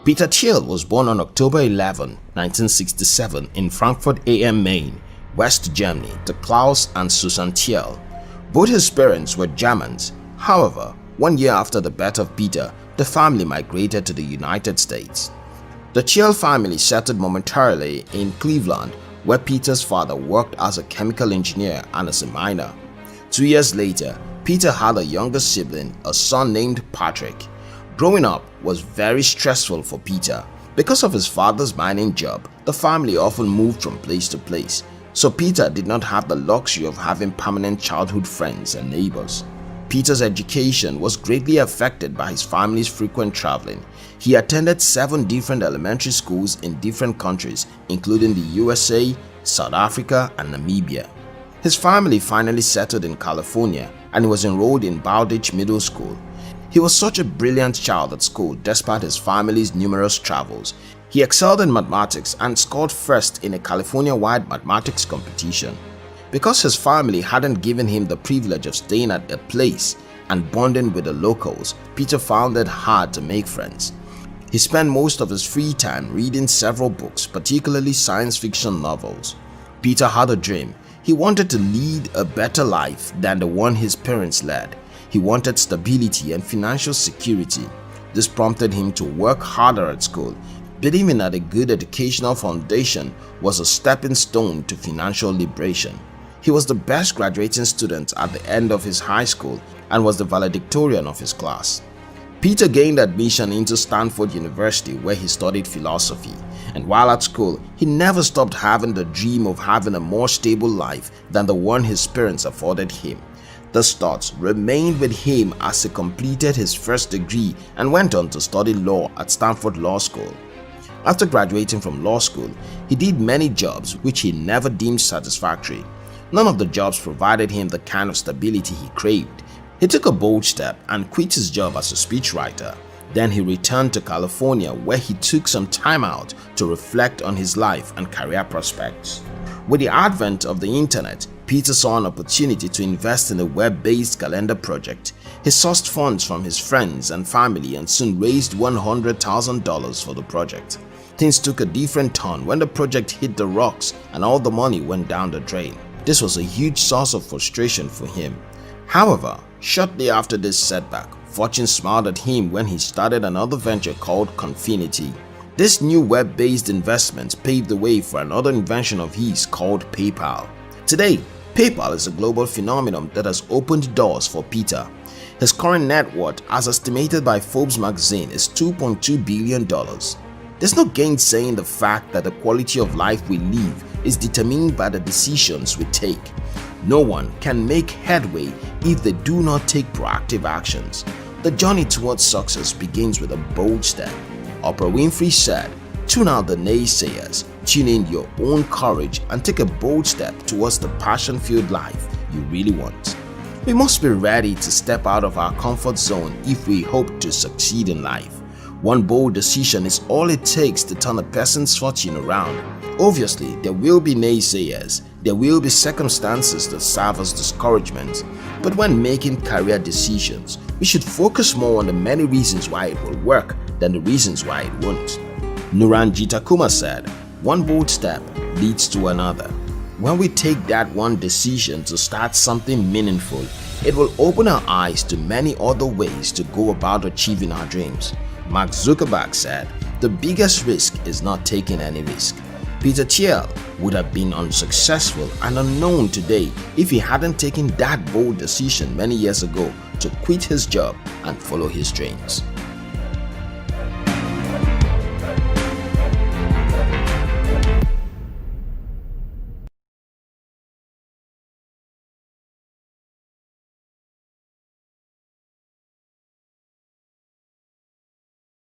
Peter Thiel was born on October 11, 1967 in Frankfurt am Main, West Germany to Klaus and Susan Thiel. Both his parents were Germans. However, 1 year after the birth of Peter, the family migrated to the United States. The Thiel family settled momentarily in Cleveland, where Peter's father worked as a chemical engineer and as a miner. 2 years later, Peter had a younger sibling, a son named Patrick. Growing up was very stressful for Peter. Because of his father's mining job, the family often moved from place to place, so Peter did not have the luxury of having permanent childhood friends and neighbors. Peter's education was greatly affected by his family's frequent traveling. He attended 7 different elementary schools in different countries, including the USA, South Africa, and Namibia. His family finally settled in California and he was enrolled in Bowditch Middle School. He was such a brilliant child at school despite his family's numerous travels. He excelled in mathematics and scored first in a California-wide mathematics competition. Because his family hadn't given him the privilege of staying at a place and bonding with the locals, Peter found it hard to make friends. He spent most of his free time reading several books, particularly science fiction novels. Peter had a dream. He wanted to lead a better life than the one his parents led. He wanted stability and financial security. This prompted him to work harder at school, believing that a good educational foundation was a stepping stone to financial liberation. He was the best graduating student at the end of his high school and was the valedictorian of his class. Peter gained admission into Stanford University, where he studied philosophy, and while at school, he never stopped having the dream of having a more stable life than the one his parents afforded him. This thought remained with him as he completed his first degree and went on to study law at Stanford Law School. After graduating from law school, he did many jobs which he never deemed satisfactory. None of the jobs provided him the kind of stability he craved. He took a bold step and quit his job as a speechwriter. Then he returned to California, where he took some time out to reflect on his life and career prospects. With the advent of the internet, Peter saw an opportunity to invest in a web-based calendar project. He sourced funds from his friends and family and soon raised $100,000 for the project. Things took a different turn when the project hit the rocks and all the money went down the drain. This was a huge source of frustration for him. However, shortly after this setback, fortune smiled at him when he started another venture called Confinity. This new web-based investment paved the way for another invention of his called PayPal. Today, PayPal is a global phenomenon that has opened doors for Peter. His current net worth, as estimated by Forbes magazine, is $2.2 billion. There's no gainsaying the fact that the quality of life we live is determined by the decisions we take. No one can make headway if they do not take proactive actions. The journey towards success begins with a bold step. Oprah Winfrey said, "Tune out the naysayers, tune in your own courage and take a bold step towards the passion-filled life you really want." We must be ready to step out of our comfort zone if we hope to succeed in life. One bold decision is all it takes to turn a person's fortune around. Obviously, there will be naysayers. There will be circumstances that serve as discouragement. But when making career decisions, we should focus more on the many reasons why it will work than the reasons why it won't. Nuran Jitakuma said, "One bold step leads to another." When we take that one decision to start something meaningful, it will open our eyes to many other ways to go about achieving our dreams. Mark Zuckerberg said, "The biggest risk is not taking any risk." Peter Thiel would have been unsuccessful and unknown today if he hadn't taken that bold decision many years ago to quit his job and follow his dreams.